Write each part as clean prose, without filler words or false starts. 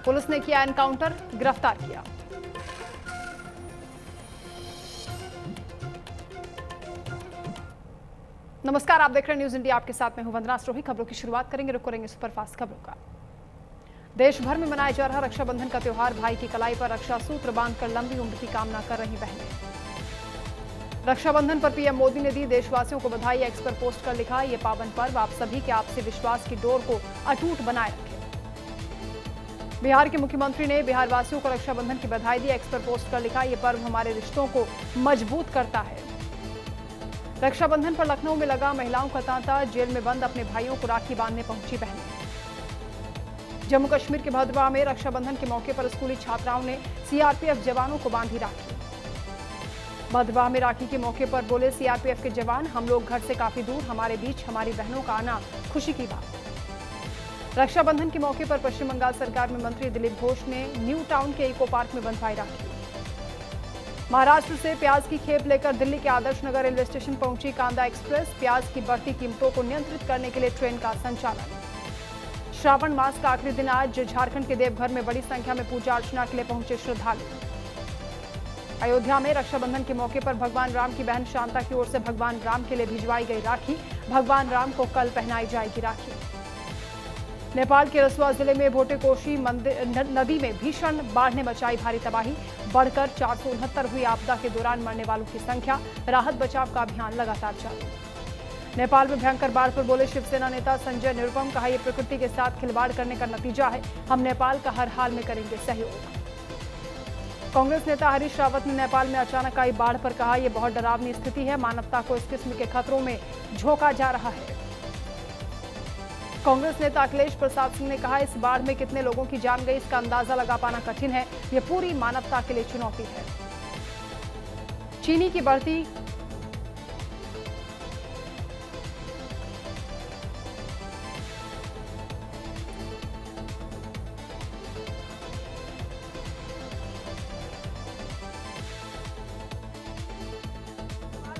Police ने किया encounter, गिरफ्तार किया। नमस्कार, आप देख रहे हैं न्यूज इंडिया। आपके साथ मैं हूं वंदना स्ट्रोही। खबरों की शुरुआत करेंगे सुपरफास्ट खबरों का। देश भर में मनाया जा रहा रक्षाबंधन का त्योहार। भाई की कलाई पर रक्षा सूत्र बांधकर लंबी उम्र की कामना कर रही बहनें। रक्षाबंधन पर पीएम मोदी ने दी देशवासियों को बधाई। एक्स पर पोस्ट कर लिखा, ये पावन पर्व आप सभी के आपसी विश्वास की डोर को अटूट बनाए रखे। बिहार के मुख्यमंत्री ने बिहार वासियों को रक्षाबंधन की बधाई दी। एक्स पर पोस्ट कर लिखा, ये पर्व हमारे रिश्तों को मजबूत करता है। रक्षाबंधन पर लखनऊ में लगा महिलाओं का तांता। जेल में बंद अपने भाइयों को राखी बांधने पहुंची बहनें। जम्मू कश्मीर के भदरवाह में रक्षाबंधन के मौके पर स्कूली छात्राओं ने सीआरपीएफ जवानों को बांधी राखी। भदरवाह में राखी के मौके पर बोले सीआरपीएफ के जवान, हम लोग घर से काफी दूर, हमारे बीच हमारी बहनों का आना खुशी की बात। रक्षाबंधन के मौके पर पश्चिम बंगाल सरकार में मंत्री दिलीप घोष ने न्यू टाउन के इको पार्क में बंधवाई राखी। महाराष्ट्र से प्याज की खेप लेकर दिल्ली के आदर्श नगर रेलवे स्टेशन पहुंची कांदा एक्सप्रेस। प्याज की बढ़ती कीमतों को नियंत्रित करने के लिए ट्रेन का संचालन। श्रावण मास का आखिरी दिन आज झारखंड के देवघर में बड़ी संख्या में पूजा अर्चना के लिए पहुंचे श्रद्धालु। अयोध्या में रक्षाबंधन के मौके पर भगवान राम की बहन शांता की ओर से भगवान राम के लिए भिजवाई गई राखी। भगवान राम को कल पहनाई जाएगी राखी। नेपाल के रसुआ जिले में भोटेकोशी नदी में भीषण बाढ़ ने मचाई भारी तबाही। बढ़कर 469 हुई। आपदा के दौरान मरने वालों की संख्या। राहत बचाव का अभियान लगातार जारी। नेपाल में भयंकर बाढ़ पर बोले शिवसेना नेता संजय निरुपम। कहा, यह प्रकृति के साथ खिलवाड़ करने का नतीजा है। हम नेपाल का हर हाल में करेंगे सहयोग। कांग्रेस नेता हरीश रावत ने नेपाल में अचानक आई बाढ़ पर कहा, यह बहुत डरावनी स्थिति है। मानवता को इस किस्म के खतरों में झोंका जा रहा है। कांग्रेस नेता अखिलेश प्रसाद सिंह ने कहा, इस बाढ़ में कितने लोगों की जान गई इसका अंदाजा लगा पाना कठिन है। यह पूरी मानवता के लिए चुनौती है। चीनी की बढ़ती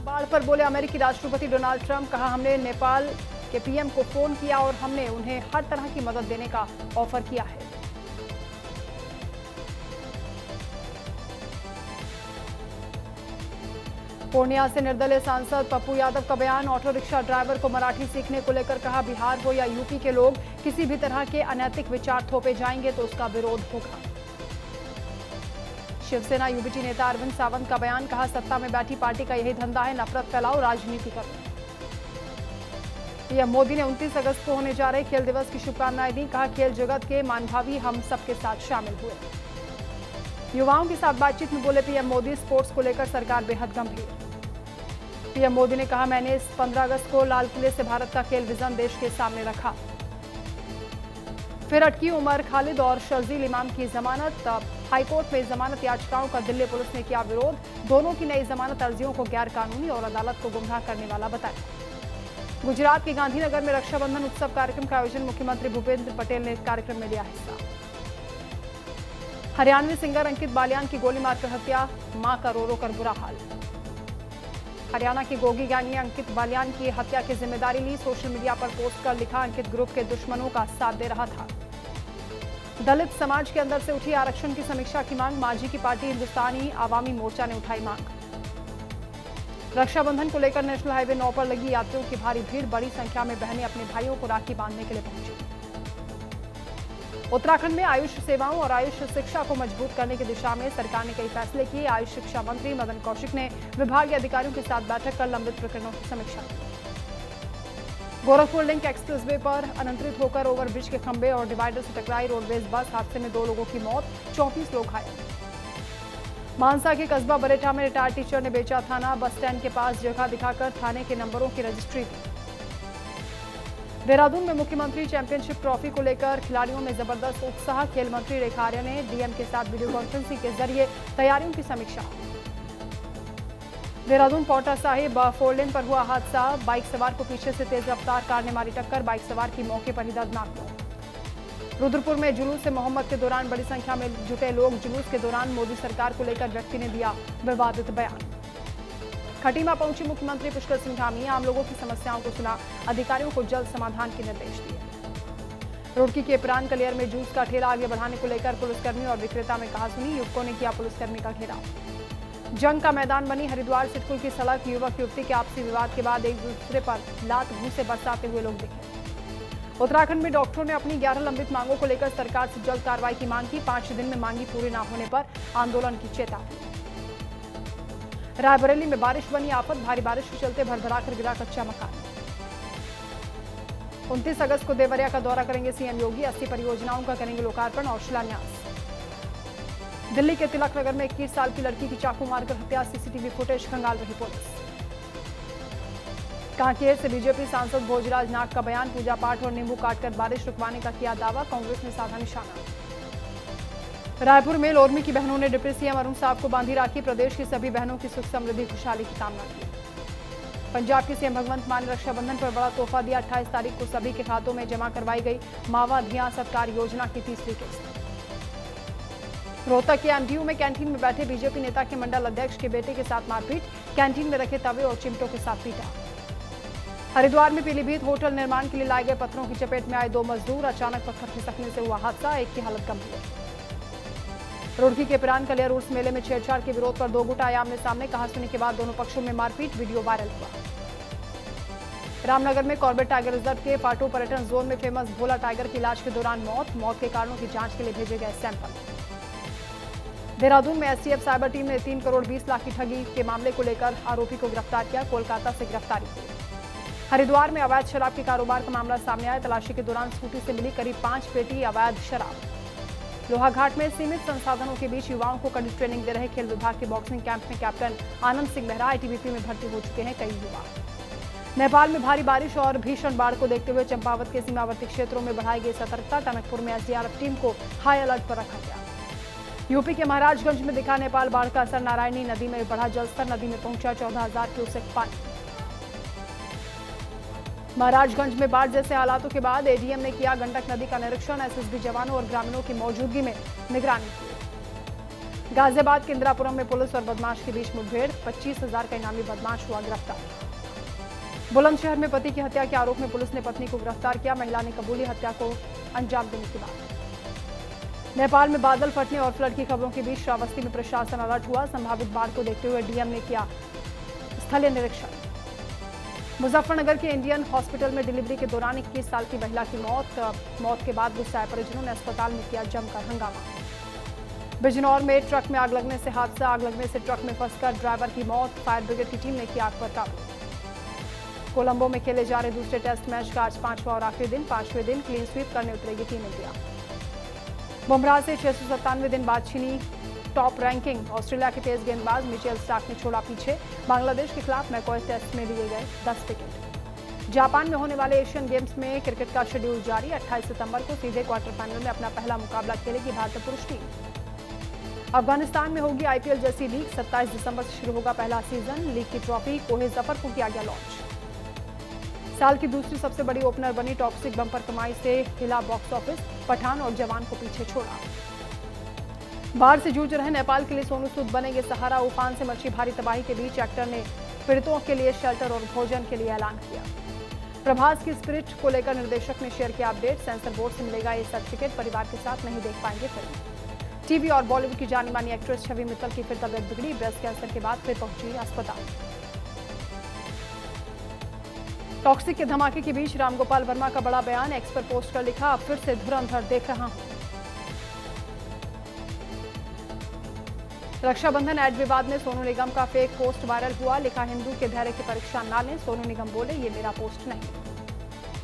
बाढ़ पर बोले अमेरिकी राष्ट्रपति डोनाल्ड ट्रंप। कहा, हमने नेपाल के पीएम को फोन किया और हमने उन्हें हर तरह की मदद देने का ऑफर किया है। पूर्णिया से निर्दलीय सांसद पप्पू यादव का बयान। ऑटो रिक्शा ड्राइवर को मराठी सीखने को लेकर कहा, बिहार हो या यूपी के लोग किसी भी तरह के अनैतिक विचार थोपे जाएंगे तो उसका विरोध होगा। शिवसेना यूबीटी नेता अरविंद सावंत का बयान। कहा, सत्ता में बैठी पार्टी का यही धंधा है, नफरत फैलाओ, राजनीति करो। पीएम मोदी ने 29 अगस्त को होने जा रहे खेल दिवस की शुभकामनाएं दी। कहा, खेल जगत के मानभावी हम सबके साथ शामिल हुए। युवाओं के साथ बातचीत में बोले पीएम मोदी, स्पोर्ट्स को लेकर सरकार बेहद गंभीर। पीएम मोदी ने कहा, मैंने इस 15 अगस्त को लाल किले से भारत का खेल विजन देश के सामने रखा। फिर अटकी उमर खालिद और शर्जील इमाम की जमानत। हाईकोर्ट में जमानत याचिकाओं का दिल्ली पुलिस ने किया विरोध। दोनों की नई जमानत अर्जियों को गैर कानूनी और अदालत को गुमराह करने वाला बताया। गुजरात के गांधीनगर में रक्षाबंधन उत्सव कार्यक्रम का आयोजन। मुख्यमंत्री भूपेंद्र पटेल ने कार्यक्रम में लिया हिस्सा। हरियाणवी सिंगर अंकित बालियान की गोली मारकर हत्या, मां का रो रो कर बुरा हाल। हरियाणा के गोगी गैंग ने अंकित बालियान की हत्या की जिम्मेदारी ली। सोशल मीडिया पर पोस्ट कर लिखा, अंकित ग्रुप के दुश्मनों का साथ दे रहा था। दलित समाज के अंदर से उठी आरक्षण की समीक्षा की मांग। मांझी की पार्टी हिंदुस्तानी आवामी मोर्चा ने उठाई मांग। रक्षाबंधन को लेकर नेशनल हाईवे 9 पर लगी यात्रियों की भारी भीड़। बड़ी संख्या में बहनें अपने भाइयों को राखी बांधने के लिए पहुंची। उत्तराखंड में आयुष सेवाओं और आयुष शिक्षा को मजबूत करने की दिशा में सरकार ने कई फैसले किए। आयुष शिक्षा मंत्री मदन कौशिक ने विभागीय अधिकारियों के साथ बैठक कर लंबित प्रकरणों की समीक्षा की। गोरखपुर लिंक एक्सप्रेसवे पर अनियंत्रित होकर ओवरब्रिज के खंभे और डिवाइडर से टकराई रोडवेज बस। हादसे में 2 लोगों की मौत, 34 लोग घायल। मानसा के कस्बा बरेठा में रिटायर्ड टीचर ने बेचा थाना। बस स्टैंड के पास जगह दिखाकर थाने के नंबरों की रजिस्ट्री दी। देहरादून में मुख्यमंत्री चैंपियनशिप ट्रॉफी को लेकर खिलाड़ियों में जबरदस्त उत्साह। खेल मंत्री रेखा आर्या ने डीएम के साथ वीडियो कॉन्फ्रेंसिंग के जरिए तैयारियों की समीक्षा। देहरादून पौटा साहिब 4 लेन पर हुआ हादसा। बाइक सवार को पीछे से तेज रफ्तार कार ने मारी टक्कर। बाइक सवार की मौके पर ही दर्दनाक मौत। रुद्रपुर में जुलूस मोहम्मद के दौरान बड़ी संख्या में जुटे लोग। जुलूस के दौरान मोदी सरकार को लेकर व्यक्ति ने दिया विवादित बयान। खटीमा पहुंचे मुख्यमंत्री पुष्कर सिंह धामी। आम लोगों की समस्याओं को सुना, अधिकारियों को जल्द समाधान के निर्देश दिए। रुड़की के प्राण कलियर में जूस का ठेला आगे बढ़ाने को लेकर पुलिसकर्मी और विक्रेता में कहासुनी, युवकों ने किया पुलिसकर्मी का घेराव। जंग का मैदान बनी हरिद्वार सिटकुल की सड़क। युवक युवती के आपसी विवाद के बाद एक दूसरे पर लात घूंसे बरसाते हुए लोग दिखे। उत्तराखंड में डॉक्टरों ने अपनी 11 लंबित मांगों को लेकर सरकार से जल्द कार्रवाई की मांग की। 5 दिन में मांगी पूरी न होने पर आंदोलन की चेतावनी। रायबरेली में बारिश बनी आफत। भारी बारिश के चलते भरभराकर गिरा कच्चा मकान। 29 अगस्त को देवरिया का दौरा करेंगे सीएम योगी। 80 परियोजनाओं का करेंगे लोकार्पण और शिलान्यास। दिल्ली के तिलक नगर में 21 साल की लड़की की चाकू मारकर हत्या। सीसीटीवी फुटेज खंगाल रही पुलिस। कांकेर से बीजेपी सांसद भोजराज नाग का बयान। पूजा पाठ और नींबू काटकर बारिश रुकवाने का किया दावा। कांग्रेस ने साधा निशाना। रायपुर में लोरमी की बहनों ने डिप्टी सीएम अरुण साहब को बांधी राखी। प्रदेश की सभी बहनों की सुख समृद्धि खुशहाली की कामना की। पंजाब के सीएम भगवंत मान ने रक्षाबंधन पर बड़ा तोहफा दिया। 28 तारीख को सभी के खातों में जमा करवाई गई मावा धिया सरकार योजना की तीसरी किस्त। रोहतक के एमडीयू में कैंटीन में बैठे बीजेपी नेता के मंडल अध्यक्ष के बेटे के साथ मारपीट। कैंटीन में रखे तवे और चिमटों के साथ पीटा। हरिद्वार में पीलीभीत होटल निर्माण के लिए लाए गए पत्थरों की चपेट में आए 2 मजदूर। अचानक पत्थर खिसकने से हुआ हादसा। एक की हालत गंभीर। रुड़की के प्राण कलियर उर्स मेले में छेड़छाड़ के विरोध पर 2 गुट आए आमने सामने। कहासुनी के बाद दोनों पक्षों में मारपीट। वीडियो वायरल हुआ। रामनगर में कॉर्बेट टाइगर रिजर्व के पाटो पर्यटन जोन में फेमस भोला टाइगर की इलाज के दौरान मौत के कारणों की जांच के लिए भेजे गए सैंपल। देहरादून में एसटीएफ साइबर टीम ने 3 करोड़ 20 लाख की ठगी के मामले को लेकर आरोपी को गिरफ्तार किया। कोलकाता से गिरफ्तारी हुई। हरिद्वार में अवैध शराब के कारोबार का मामला सामने आया। तलाशी के दौरान स्कूटी से मिली करीब 5 पेटी अवैध शराब। लोहाघाट में सीमित संसाधनों के बीच युवाओं को कड़ी ट्रेनिंग दे रहे खेल विभाग के बॉक्सिंग कैंप में कैप्टन आनंद सिंह मेहरा आईटीबीपी में भर्ती हो चुके हैं कई युवा। नेपाल में भारी बारिश और भीषण बाढ़ को देखते हुए चंपावत के सीमावर्ती क्षेत्रों में बढ़ाई गई सतर्कता। टनकपुर में एसडीआरएफ टीम को हाई अलर्ट पर रखा गया। यूपी के महाराजगंज में दिखा नेपाल बाढ़ का असर। नारायणी नदी में बढ़ा जलस्तर। नदी में पहुंचा 14,000 क्यूसेक पानी। महाराजगंज में बाढ़ जैसे हालातों के बाद एडीएम ने किया गंडक नदी का निरीक्षण। एसएसबी जवानों और ग्रामीणों की मौजूदगी में निगरानी की। गाजियाबाद के इंदिरापुरम में पुलिस और बदमाश के बीच मुठभेड़। 25,000 का इनामी बदमाश हुआ गिरफ्तार। बुलंदशहर में पति की हत्या के आरोप में पुलिस ने पत्नी को गिरफ्तार किया। महिला ने कबूली हत्या को अंजाम देने की बात। नेपाल में बादल फटने और फ्लड की खबरों के बीच श्रावस्ती में प्रशासन अलर्ट हुआ। संभावित बाढ़ को देखते हुए डीएम ने किया स्थलीय निरीक्षण। मुजफ्फरनगर के इंडियन हॉस्पिटल में डिलीवरी के दौरान 21 साल की महिला की मौत के बाद गुस्साए परिजनों ने अस्पताल में किया जमकर हंगामा। बिजनौर में ट्रक में आग लगने से हादसा। आग लगने से ट्रक में फंसकर ड्राइवर की मौत। फायर ब्रिगेड की टीम ने किया आग पर काबू। कोलंबो में खेले जा रहे दूसरे टेस्ट मैच का आज 5वां और आखिरी दिन। 5वें दिन क्लीन स्वीप करने उतरेगी टीम इंडिया। बुमराह से 697 दिन बाद छीनी टॉप रैंकिंग। ऑस्ट्रेलिया के तेज गेंदबाज मिचेल स्टार्क ने छोड़ा पीछे। बांग्लादेश के खिलाफ मैकॉय टेस्ट में लिए गए 10 विकेट। जापान में होने वाले एशियन गेम्स में क्रिकेट का शेड्यूल जारी। 28 सितंबर को सीधे क्वार्टर फाइनल में अपना पहला मुकाबला खेलेगी भारतीय पुरुष टीम। अफगानिस्तान में होगी आईपीएल जैसी लीग। 27 दिसंबर से शुरू होगा पहला सीजन। लीग की ट्रॉफी कोहे जफर को किया गया लॉन्च। साल की दूसरी सबसे बड़ी ओपनर बनी टॉक्सिक। बम्पर कमाई से हिला बॉक्स ऑफिस। पठान और जवान को पीछे छोड़ा। बाढ़ से जूझ रहे नेपाल के लिए सोनू सूद बनेंगे सहारा। उफान से मची भारी तबाही के बीच एक्टर ने पीड़ितों के लिए शेल्टर और भोजन के लिए ऐलान किया। प्रभास की स्पिरिट को लेकर निर्देशक ने शेयर किया अपडेट। सेंसर बोर्ड से मिलेगा ये सर्टिफिकेट। परिवार के साथ नहीं देख पाएंगे फिल्म। टीवी और बॉलीवुड की जानी मानी एक्ट्रेस छवि मित्तल की फिर तबियत बिगड़ी। ब्रेस्ट कैंसर के बाद फिर पहुंची अस्पताल। टॉक्सिक के धमाके के बीच रामगोपाल वर्मा का बड़ा बयान। एक्स पर पोस्ट कर लिखा, अब फिर से धुरंधर देख रहा हूं। रक्षाबंधन एड विवाद में सोनू निगम का फेक पोस्ट वायरल हुआ। लिखा, हिंदू के धैर्य की परीक्षा ना लें। सोनू निगम बोले, ये मेरा पोस्ट नहीं।